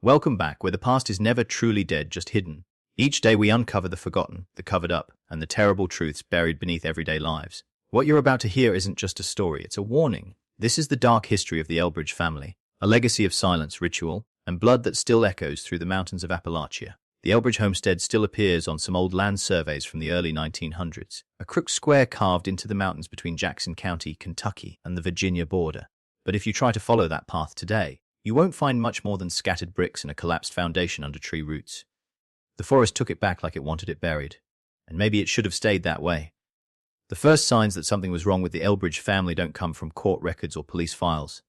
Welcome back, where the past is never truly dead, just hidden. Each day we uncover the forgotten, the covered up, and the terrible truths buried beneath everyday lives. What you're about to hear isn't just a story, it's a warning. This is the dark history of the Elbridge family, a legacy of silence, ritual, and blood that still echoes through the mountains of Appalachia. The Elbridge homestead still appears on some old land surveys from the early 1900s, a crooked square carved into the mountains between Jackson County, Kentucky, and the Virginia border. But if you try to follow that path today, you won't find much more than scattered bricks and a collapsed foundation under tree roots. The forest took it back like it wanted it buried, and maybe it should have stayed that way. The first signs that something was wrong with the Elbridge family don't come from court records or police files.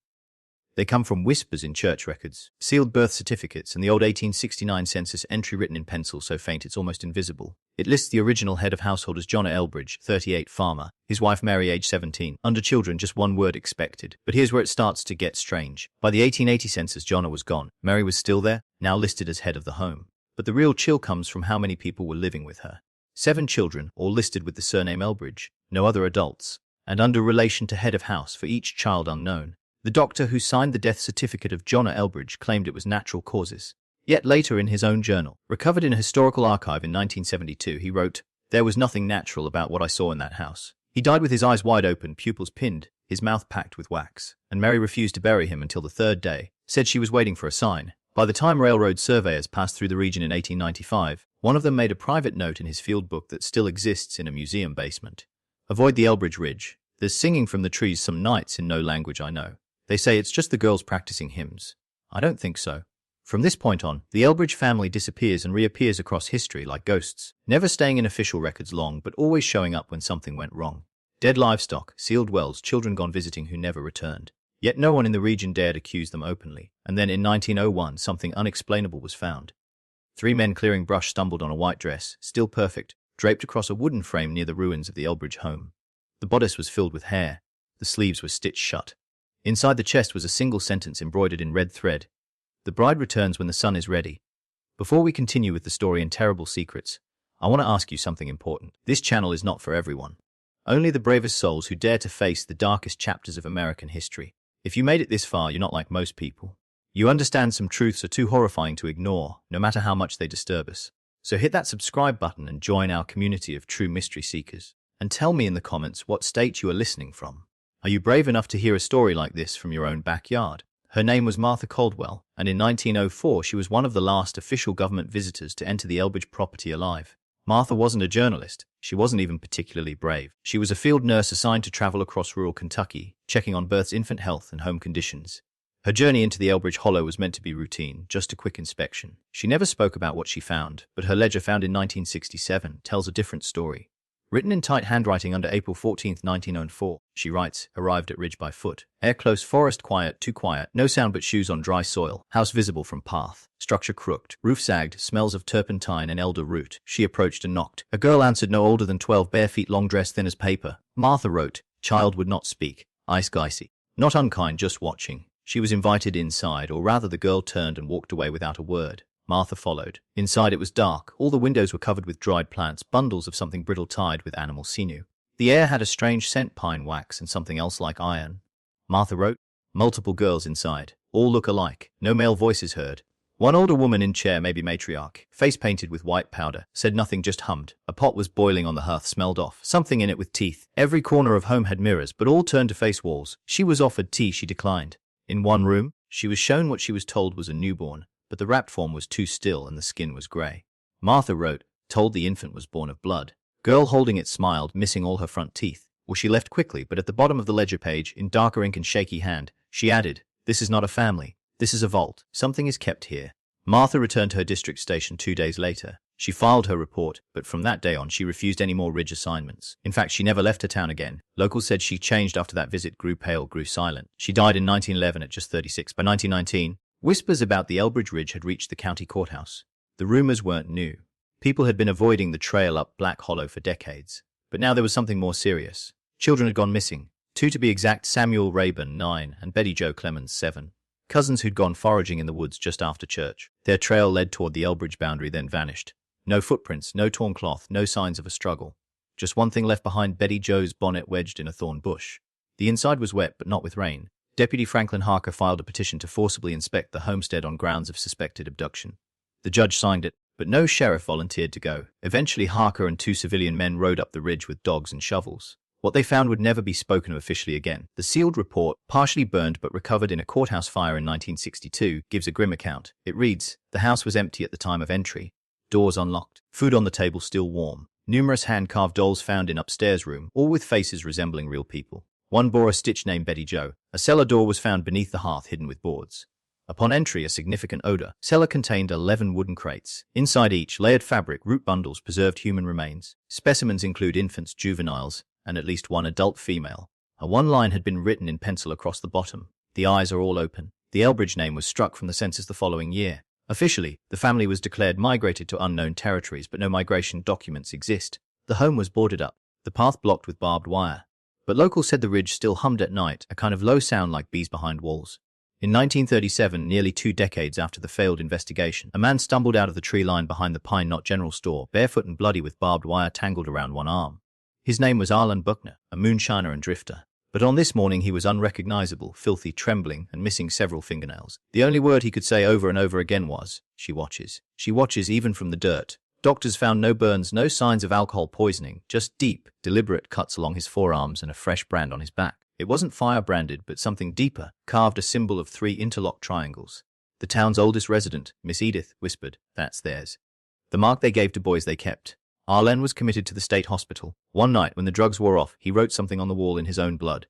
They come from whispers in church records, sealed birth certificates, and the old 1869 census entry written in pencil so faint it's almost invisible. It lists the original head of household as John Elbridge, 38, farmer, his wife Mary, age 17, under children, just one word expected. But here's where it starts to get strange. By the 1880 census, Jonna was gone. Mary was still there, now listed as head of the home. But the real chill comes from how many people were living with her. 7 children, all listed with the surname Elbridge, no other adults, and under relation to head of house for each child unknown. The doctor who signed the death certificate of Jonna Elbridge claimed it was natural causes. Yet later in his own journal, recovered in a historical archive in 1972, he wrote, "There was nothing natural about what I saw in that house. He died with his eyes wide open, pupils pinned, his mouth packed with wax, and Mary refused to bury him until the 3rd day, said she was waiting for a sign. By the time railroad surveyors passed through the region in 1895, one of them made a private note in his field book that still exists in a museum basement. Avoid the Elbridge Ridge. There's singing from the trees some nights in no language I know. They say it's just the girls practicing hymns. I don't think so." From this point on, the Elbridge family disappears and reappears across history like ghosts, never staying in official records long but always showing up when something went wrong. Dead livestock, sealed wells, children gone visiting who never returned. Yet no one in the region dared accuse them openly. And then in 1901, something unexplainable was found. 3 men clearing brush stumbled on a white dress, still perfect, draped across a wooden frame near the ruins of the Elbridge home. The bodice was filled with hair. The sleeves were stitched shut. Inside the chest was a single sentence embroidered in red thread. "The bride returns when the sun is ready." Before we continue with the story and terrible secrets, I want to ask you something important. This channel is not for everyone. Only the bravest souls who dare to face the darkest chapters of American history. If you made it this far, you're not like most people. You understand some truths are too horrifying to ignore, no matter how much they disturb us. So hit that subscribe button and join our community of true mystery seekers. And tell me in the comments what state you are listening from. Are you brave enough to hear a story like this from your own backyard? Her name was Martha Caldwell, and in 1904 she was one of the last official government visitors to enter the Elbridge property alive. Martha wasn't a journalist. She wasn't even particularly brave. She was a field nurse assigned to travel across rural Kentucky, checking on births, infant health, and home conditions. Her journey into the Elbridge Hollow was meant to be routine, just a quick inspection. She never spoke about what she found, but her ledger found in 1967 tells a different story. Written in tight handwriting under April 14, 1904, she writes, "Arrived at ridge by foot. Air close, forest quiet, too quiet. No sound but shoes on dry soil. House visible from path. Structure crooked. Roof sagged. Smells of turpentine and elder root." She approached and knocked. A girl answered, no older than 12, bare feet, long dress thin as paper. Martha wrote, "Child would not speak. Ice icy. Not unkind, just watching." She was invited inside, or rather the girl turned and walked away without a word. Martha followed. Inside it was dark. All the windows were covered with dried plants, bundles of something brittle tied with animal sinew. The air had a strange scent, pine wax and something else like iron. Martha wrote, "Multiple girls inside. All look alike. No male voices heard. One older woman in chair, maybe matriarch, face painted with white powder, said nothing, just hummed. A pot was boiling on the hearth, smelled off. Something in it with teeth. Every corner of home had mirrors, but all turned to face walls. She was offered tea, she declined. In one room, she was shown what she was told was a newborn, but the wrapped form was too still and the skin was grey." Martha wrote, "Told the infant was born of blood." Girl holding it smiled, missing all her front teeth. Well, she left quickly, but at the bottom of the ledger page, in darker ink and shaky hand, she added, "This is not a family. This is a vault. Something is kept here." Martha returned to her district station 2 days later. She filed her report, but from that day on she refused any more ridge assignments. In fact, she never left her town again. Locals said she changed after that visit, grew pale, grew silent. She died in 1911 at just 36. By 1919, whispers about the Elbridge Ridge had reached the county courthouse. The rumors weren't new. People had been avoiding the trail up Black Hollow for decades. But now there was something more serious. Children had gone missing. 2 to be exact: Samuel Rayburn, 9, and Betty Jo Clemens, 7. Cousins who'd gone foraging in the woods just after church. Their trail led toward the Elbridge boundary, then vanished. No footprints, no torn cloth, no signs of a struggle. Just one thing left behind: Betty Jo's bonnet wedged in a thorn bush. The inside was wet, but not with rain. Deputy Franklin Harker filed a petition to forcibly inspect the homestead on grounds of suspected abduction. The judge signed it, but no sheriff volunteered to go. Eventually, Harker and 2 civilian men rode up the ridge with dogs and shovels. What they found would never be spoken of officially again. The sealed report, partially burned but recovered in a courthouse fire in 1962, gives a grim account. It reads, "The house was empty at the time of entry. Doors unlocked. Food on the table still warm. Numerous hand-carved dolls found in upstairs room, all with faces resembling real people. One bore a stitch named Betty Joe. A cellar door was found beneath the hearth hidden with boards. Upon entry, a significant odor. Cellar contained 11 wooden crates. Inside each, layered fabric, root bundles, preserved human remains. Specimens include infants, juveniles, and at least one adult female. A one line had been written in pencil across the bottom. The eyes are all open. The Elbridge name was struck from the census the following year. Officially, the family was declared migrated to unknown territories, but no migration documents exist. The home was boarded up, the path blocked with barbed wire. But locals said the ridge still hummed at night, a kind of low sound like bees behind walls. In 1937, nearly 2 decades after the failed investigation, a man stumbled out of the tree line behind the Pine Knot General Store, barefoot and bloody with barbed wire tangled around one arm. His name was Arlen Buckner, a moonshiner and drifter. But on this morning he was unrecognizable, filthy, trembling, and missing several fingernails. The only word he could say over and over again was, "She watches. She watches even from the dirt." Doctors found no burns, no signs of alcohol poisoning, just deep, deliberate cuts along his forearms and a fresh brand on his back. It wasn't fire-branded, but something deeper, carved a symbol of 3 interlocked triangles. The town's oldest resident, Miss Edith, whispered, "That's theirs." The mark they gave to boys they kept. Arlen was committed to the state hospital. One night, when the drugs wore off, he wrote something on the wall in his own blood.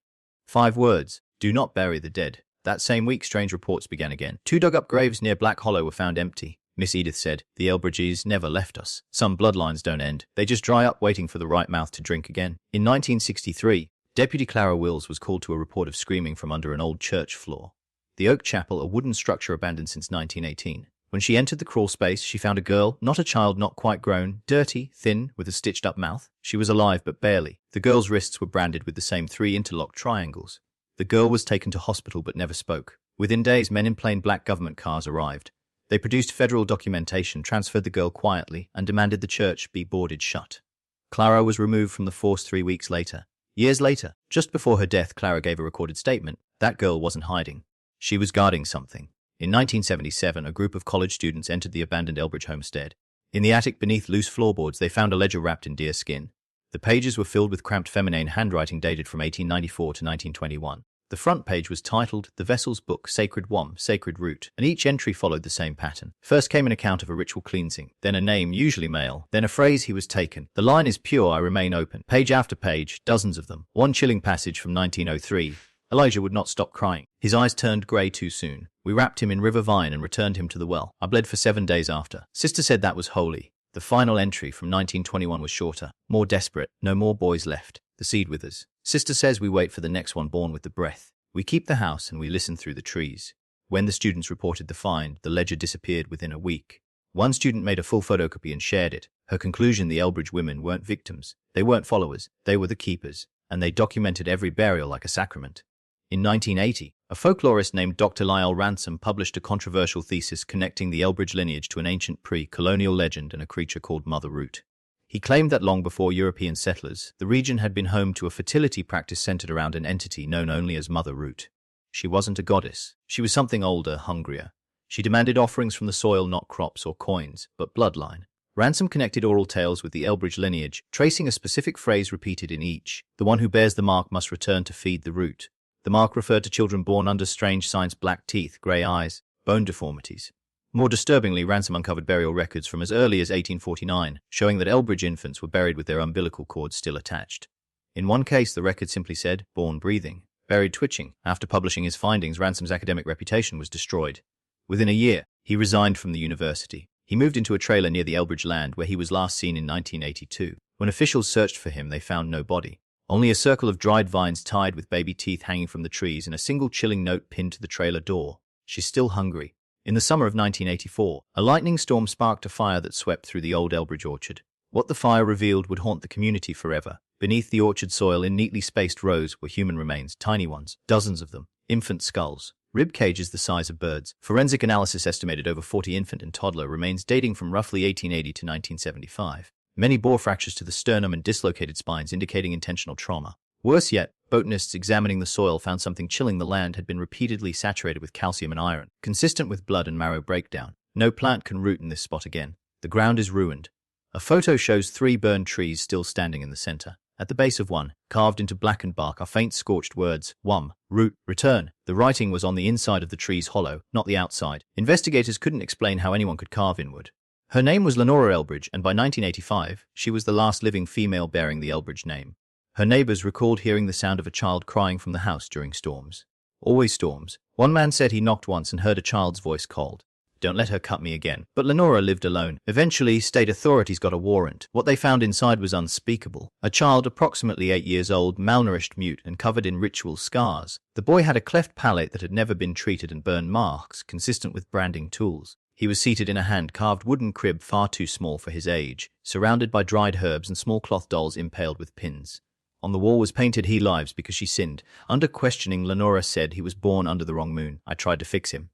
5 words, "Do not bury the dead." That same week, strange reports began again. 2 dug-up graves near Black Hollow were found empty. Miss Edith said, "The Elbridges never left us. Some bloodlines don't end. They just dry up waiting for the right mouth to drink again." In 1963, Deputy Clara Wills was called to a report of screaming from under an old church floor. The Oak Chapel, a wooden structure abandoned since 1918. When she entered the crawl space, she found a girl, not a child, not quite grown, dirty, thin, with a stitched-up mouth. She was alive, but barely. The girl's wrists were branded with the same 3 interlocked triangles. The girl was taken to hospital but never spoke. Within days, men in plain black government cars arrived. They produced federal documentation, transferred the girl quietly, and demanded the church be boarded shut. Clara was removed from the force 3 weeks later. Years later, just before her death, Clara gave a recorded statement. That girl wasn't hiding. She was guarding something. In 1977, a group of college students entered the abandoned Elbridge homestead. In the attic beneath loose floorboards, they found a ledger wrapped in deer skin. The pages were filled with cramped feminine handwriting dated from 1894 to 1921. The front page was titled, "The Vessel's Book, Sacred Wom, Sacred Root," and each entry followed the same pattern. First came an account of a ritual cleansing, then a name, usually male, then a phrase, "He was taken." The line is pure, "I remain open." Page after page, dozens of them. One chilling passage from 1903. Elijah would not stop crying. His eyes turned grey too soon. "We wrapped him in river vine and returned him to the well. I bled for 7 days after." Sister said that was holy. The final entry from 1921 was shorter, more desperate. "No more boys left. The seed withers. Sister says we wait for the next one born with the breath. We keep the house and we listen through the trees." When the students reported the find, the ledger disappeared within a week. One student made a full photocopy and shared it. Her conclusion: the Elbridge women weren't victims. They weren't followers. They were the keepers. And they documented every burial like a sacrament. In 1980, a folklorist named Dr. Lyle Ransom published a controversial thesis connecting the Elbridge lineage to an ancient pre-colonial legend and a creature called Mother Root. He claimed that long before European settlers, the region had been home to a fertility practice centered around an entity known only as Mother Root. She wasn't a goddess. She was something older, hungrier. She demanded offerings from the soil, not crops or coins, but bloodline. Ransom connected oral tales with the Elbridge lineage, tracing a specific phrase repeated in each: "The one who bears the mark must return to feed the root." The mark referred to children born under strange signs: black teeth, grey eyes, bone deformities. More disturbingly, Ransom uncovered burial records from as early as 1849, showing that Elbridge infants were buried with their umbilical cords still attached. In one case, the record simply said, "Born breathing, buried twitching." After publishing his findings, Ransom's academic reputation was destroyed. Within a year, he resigned from the university. He moved into a trailer near the Elbridge land, where he was last seen in 1982. When officials searched for him, they found no body. Only a circle of dried vines tied with baby teeth hanging from the trees and a single chilling note pinned to the trailer door: "She's still hungry." In the summer of 1984, a lightning storm sparked a fire that swept through the old Elbridge orchard. What the fire revealed would haunt the community forever. Beneath the orchard soil, in neatly spaced rows, were human remains, tiny ones, dozens of them, infant skulls, rib cages the size of birds. Forensic analysis estimated over 40 infant and toddler remains dating from roughly 1880 to 1975. Many bore fractures to the sternum and dislocated spines, indicating intentional trauma. Worse yet, botanists examining the soil found something chilling. The land had been repeatedly saturated with calcium and iron, consistent with blood and marrow breakdown. No plant can root in this spot again. The ground is ruined. A photo shows 3 burned trees still standing in the center. At the base of one, carved into blackened bark, are faint scorched words: "Wum, root, return." The writing was on the inside of the tree's hollow, not the outside. Investigators couldn't explain how anyone could carve inward. Her name was Lenora Elbridge, and by 1985, she was the last living female bearing the Elbridge name. Her neighbors recalled hearing the sound of a child crying from the house during storms. Always storms. One man said he knocked once and heard a child's voice called, "Don't let her cut me again." But Lenora lived alone. Eventually, state authorities got a warrant. What they found inside was unspeakable. A child approximately 8 years old, malnourished, mute, and covered in ritual scars. The boy had a cleft palate that had never been treated and burn marks, consistent with branding tools. He was seated in a hand-carved wooden crib far too small for his age, surrounded by dried herbs and small cloth dolls impaled with pins. On the wall was painted, "He lives because she sinned." Under questioning, Lenora said, "He was born under the wrong moon. I tried to fix him.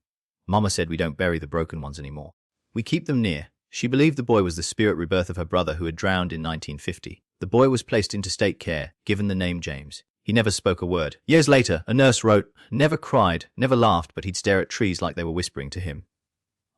Mama said we don't bury the broken ones anymore. We keep them near." She believed the boy was the spirit rebirth of her brother who had drowned in 1950. The boy was placed into state care, given the name James. He never spoke a word. Years later, a nurse wrote, "Never cried, never laughed, but he'd stare at trees like they were whispering to him."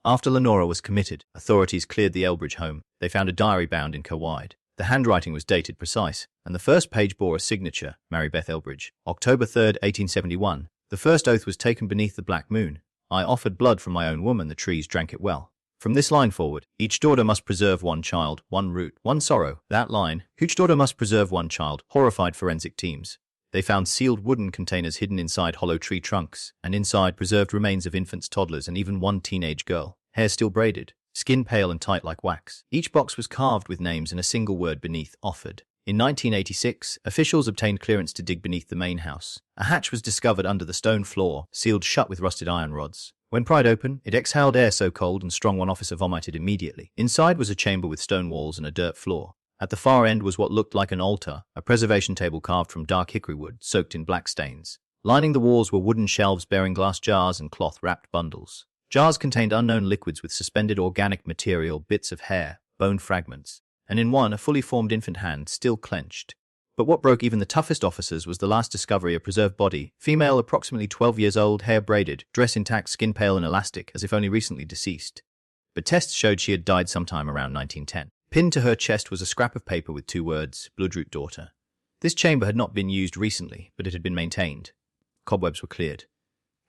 After Lenora was committed, authorities cleared the Elbridge home. They found a diary bound in Kuwait. The handwriting was dated precise, and the first page bore a signature, Mary Beth Elbridge. October 3, 1871. The first oath was taken beneath the black moon. "I offered blood from my own womb, and the trees drank it well." From this line forward, each daughter must preserve one child, one root, one sorrow. That line, each daughter must preserve one child, horrified forensic teams. They found sealed wooden containers hidden inside hollow tree trunks, and inside preserved remains of infants, toddlers, and even one teenage girl. Hair still braided, skin pale and tight like wax. Each box was carved with names and a single word beneath: "Offered." In 1986, officials obtained clearance to dig beneath the main house. A hatch was discovered under the stone floor, sealed shut with rusted iron rods. When pried open, it exhaled air so cold and strong one officer vomited immediately. Inside was a chamber with stone walls and a dirt floor. At the far end was what looked like an altar, a preservation table carved from dark hickory wood, soaked in black stains. Lining the walls were wooden shelves bearing glass jars and cloth-wrapped bundles. Jars contained unknown liquids with suspended organic material, bits of hair, bone fragments, and in one a fully formed infant hand, still clenched. But what broke even the toughest officers was the last discovery: a preserved body, female, approximately 12 years old, hair braided, dress intact, skin pale and elastic, as if only recently deceased. But tests showed she had died sometime around 1910. Pinned to her chest was a scrap of paper with 2 words, "Bloodroot daughter." This chamber had not been used recently, but it had been maintained. Cobwebs were cleared.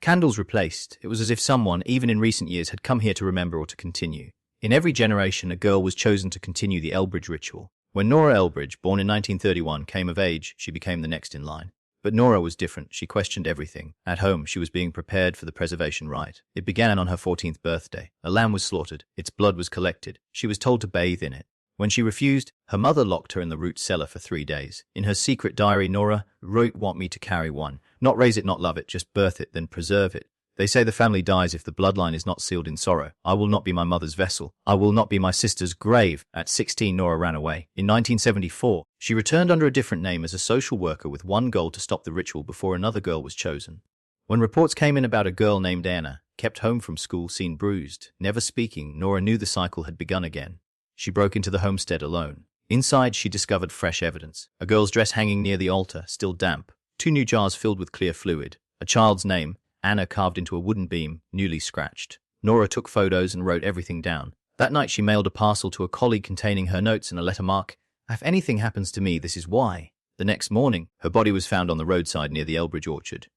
Candles replaced. It was as if someone, even in recent years, had come here to remember or to continue. In every generation, a girl was chosen to continue the Elbridge ritual. When Nora Elbridge, born in 1931, came of age, she became the next in line. But Nora was different. She questioned everything. At home, she was being prepared for the preservation rite. It began on her 14th birthday. A lamb was slaughtered. Its blood was collected. She was told to bathe in it. When she refused, her mother locked her in the root cellar for 3 days. In her secret diary, Nora wrote, "Want me to carry one. Not raise it, not love it, just birth it, then preserve it. They say the family dies if the bloodline is not sealed in sorrow. I will not be my mother's vessel. I will not be my sister's grave." At 16, Nora ran away. In 1974, she returned under a different name as a social worker with one goal: to stop the ritual before another girl was chosen. When reports came in about a girl named Anna, kept home from school, seen bruised, never speaking, Nora knew the cycle had begun again. She broke into the homestead alone. Inside, she discovered fresh evidence. A girl's dress hanging near the altar, still damp. 2 new jars filled with clear fluid. A child's name, Anna, carved into a wooden beam, newly scratched. Nora took photos and wrote everything down. That night, she mailed a parcel to a colleague containing her notes and a letter mark: "If anything happens to me, this is why." The next morning, her body was found on the roadside near the Elbridge orchard.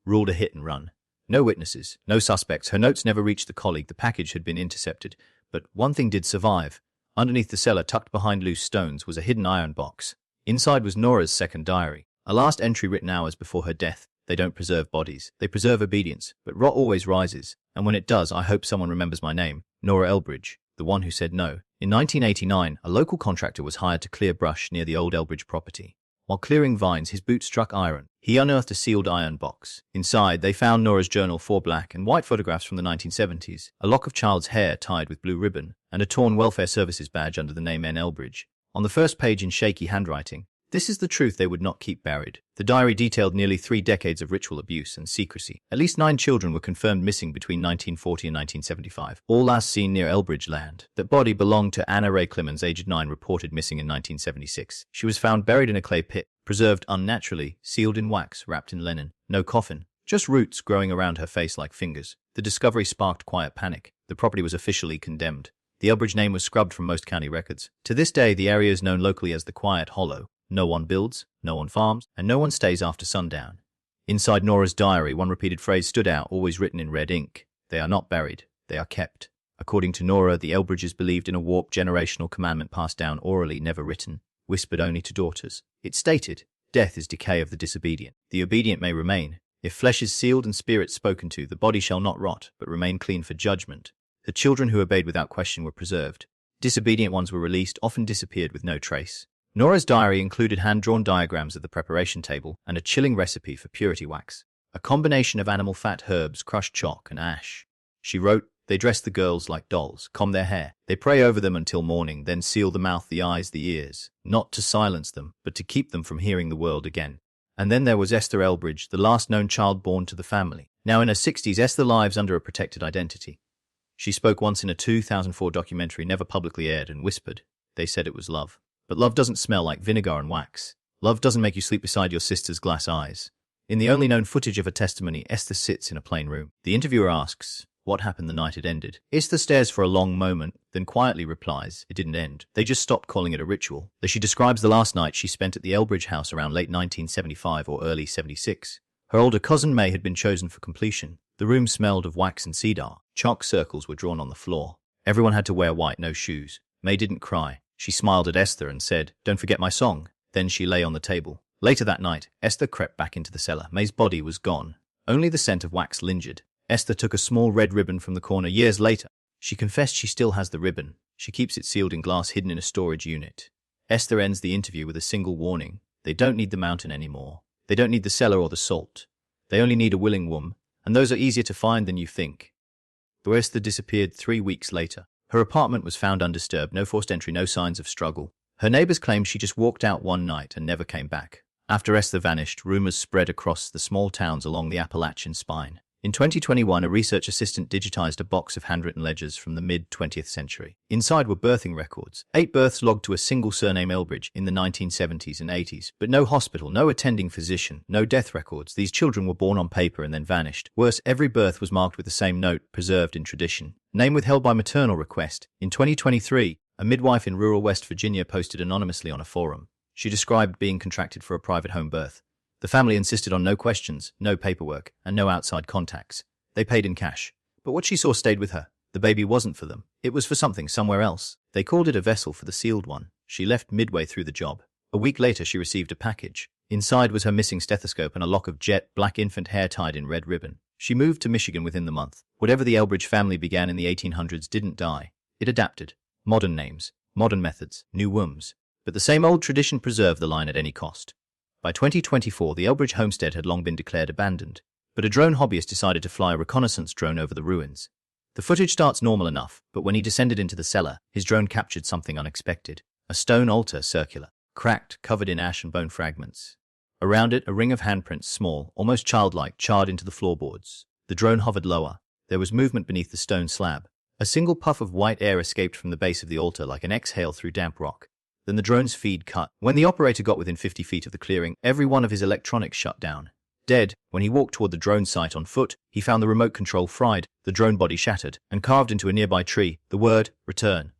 Ruled a hit and run. No witnesses, no suspects. Her notes never reached the colleague. The package had been intercepted. But one thing did survive. Underneath the cellar, tucked behind loose stones, was a hidden iron box. Inside was Nora's second diary, a last entry written hours before her death. "They don't preserve bodies. They preserve obedience. But rot always rises. And when it does, I hope someone remembers my name. Nora Elbridge, the one who said no." In 1989, a local contractor was hired to clear brush near the old Elbridge property. While clearing vines, his boot struck iron. He unearthed a sealed iron box. Inside, they found Nora's journal, 4 black and white photographs from the 1970s, a lock of child's hair tied with blue ribbon, and a torn welfare services badge under the name N. Elbridge. On the first page, in shaky handwriting, This is the truth they would not keep buried. The diary detailed nearly 3 decades of ritual abuse and secrecy. At least 9 children were confirmed missing between 1940 and 1975, all last seen near Elbridge land. That body belonged to Anna Ray Clemens, aged 9, reported missing in 1976. She was found buried in a clay pit, preserved unnaturally, sealed in wax, wrapped in linen. No coffin, just roots growing around her face like fingers. The discovery sparked quiet panic. The property was officially condemned. The Elbridge name was scrubbed from most county records. To this day, the area is known locally as the Quiet Hollow. No one builds, no one farms, and no one stays after sundown. Inside Nora's diary, one repeated phrase stood out, always written in red ink. They are not buried, they are kept. According to Nora, the Elbridges believed in a warped generational commandment passed down orally, never written, whispered only to daughters. It stated, death is decay of the disobedient. The obedient may remain. If flesh is sealed and spirit spoken to, the body shall not rot, but remain clean for judgment. The children who obeyed without question were preserved. Disobedient ones were released, often disappeared with no trace. Nora's diary included hand-drawn diagrams of the preparation table and a chilling recipe for purity wax, a combination of animal fat, herbs, crushed chalk, and ash. She wrote, they dress the girls like dolls, comb their hair. They pray over them until morning, then seal the mouth, the eyes, the ears, not to silence them, but to keep them from hearing the world again. And then there was Esther Elbridge, the last known child born to the family. Now in her 60s, Esther lives under a protected identity. She spoke once in a 2004 documentary, never publicly aired, and whispered, they said it was love. But love doesn't smell like vinegar and wax. Love doesn't make you sleep beside your sister's glass eyes. In the only known footage of her testimony, Esther sits in a plain room. The interviewer asks, what happened the night it ended? Esther stares for a long moment, then quietly replies, it didn't end. They just stopped calling it a ritual. As she describes the last night she spent at the Elbridge house around late 1975 or early 76. Her older cousin May had been chosen for completion. The room smelled of wax and cedar. Chalk circles were drawn on the floor. Everyone had to wear white, no shoes. May didn't cry. She smiled at Esther and said, don't forget my song. Then she lay on the table. Later that night, Esther crept back into the cellar. May's body was gone. Only the scent of wax lingered. Esther took a small red ribbon from the corner. Years later, she confessed she still has the ribbon. She keeps it sealed in glass, hidden in a storage unit. Esther ends the interview with a single warning. They don't need the mountain anymore. They don't need the cellar or the salt. They only need a willing womb, and those are easier to find than you think. Though Esther disappeared 3 weeks later. Her apartment was found undisturbed, no forced entry, no signs of struggle. Her neighbors claimed she just walked out one night and never came back. After Esther vanished, rumors spread across the small towns along the Appalachian spine. In 2021, a research assistant digitized a box of handwritten ledgers from the mid-20th century. Inside were birthing records. 8 births logged to a single surname Elbridge in the 1970s and 80s. But no hospital, no attending physician, no death records. These children were born on paper and then vanished. Worse, every birth was marked with the same note, preserved in tradition. Name withheld by maternal request. In 2023, a midwife in rural West Virginia posted anonymously on a forum. She described being contracted for a private home birth. The family insisted on no questions, no paperwork, and no outside contacts. They paid in cash. But what she saw stayed with her. The baby wasn't for them. It was for something somewhere else. They called it a vessel for the sealed one. She left midway through the job. A week later, she received a package. Inside was her missing stethoscope and a lock of jet black infant hair tied in red ribbon. She moved to Michigan within the month. Whatever the Elbridge family began in the 1800s didn't die. It adapted. Modern names, modern methods, new wombs. But the same old tradition preserved the line at any cost. By 2024, the Elbridge homestead had long been declared abandoned, but a drone hobbyist decided to fly a reconnaissance drone over the ruins. The footage starts normal enough, but when he descended into the cellar, his drone captured something unexpected. A stone altar, circular, cracked, covered in ash and bone fragments. Around it, a ring of handprints, small, almost childlike, charred into the floorboards. The drone hovered lower. There was movement beneath the stone slab. A single puff of white air escaped from the base of the altar like an exhale through damp rock. Then the drone's feed cut. When the operator got within 50 feet of the clearing, every one of his electronics shut down. Dead, when he walked toward the drone site on foot, he found the remote control fried, the drone body shattered, and carved into a nearby tree, the word, return.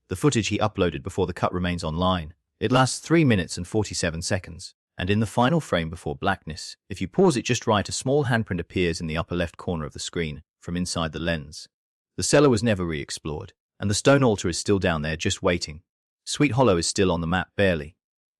The footage he uploaded before the cut remains online. It lasts 3 minutes and 47 seconds. And in the final frame before blackness, if you pause it just right, a small handprint appears in the upper left corner of the screen, from inside the lens. The cellar was never re-explored, and the stone altar is still down there just waiting. Sweet Hollow is still on the map, barely.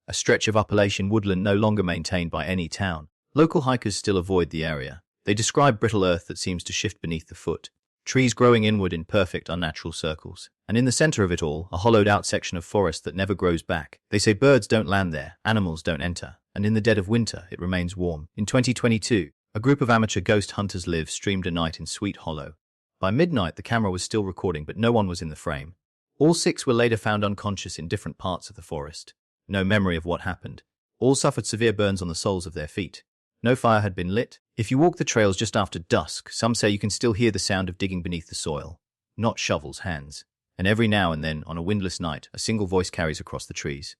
A stretch of Appalachian woodland no longer maintained by any town. Local hikers still avoid the area. They describe brittle earth that seems to shift beneath the foot. Trees growing inward in perfect, unnatural circles. And in the center of it all, a hollowed-out section of forest that never grows back. They say birds don't land there, animals don't enter. And in the dead of winter, it remains warm. In 2022, a group of amateur ghost hunters streamed a night in Sweet Hollow. By midnight, the camera was still recording, but no one was in the frame. All 6 were later found unconscious in different parts of the forest. No memory of what happened. All suffered severe burns on the soles of their feet. No fire had been lit. If you walk the trails just after dusk, some say you can still hear the sound of digging beneath the soil. Not shovels, hands. And every now and then, on a windless night, a single voice carries across the trees.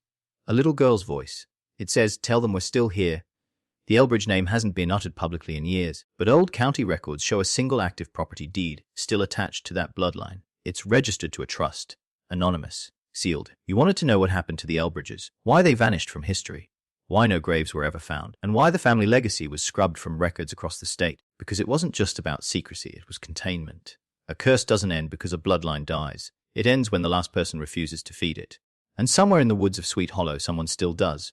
A little girl's voice. It says, "Tell them we're still here." The Elbridge name hasn't been uttered publicly in years, but old county records show a single active property deed still attached to that bloodline. It's registered to a trust. Anonymous. Sealed. You wanted to know what happened to the Elbridges, why they vanished from history, why no graves were ever found, and why the family legacy was scrubbed from records across the state. Because it wasn't just about secrecy, it was containment. A curse doesn't end because a bloodline dies. It ends when the last person refuses to feed it. And somewhere in the woods of Sweet Hollow, someone still does.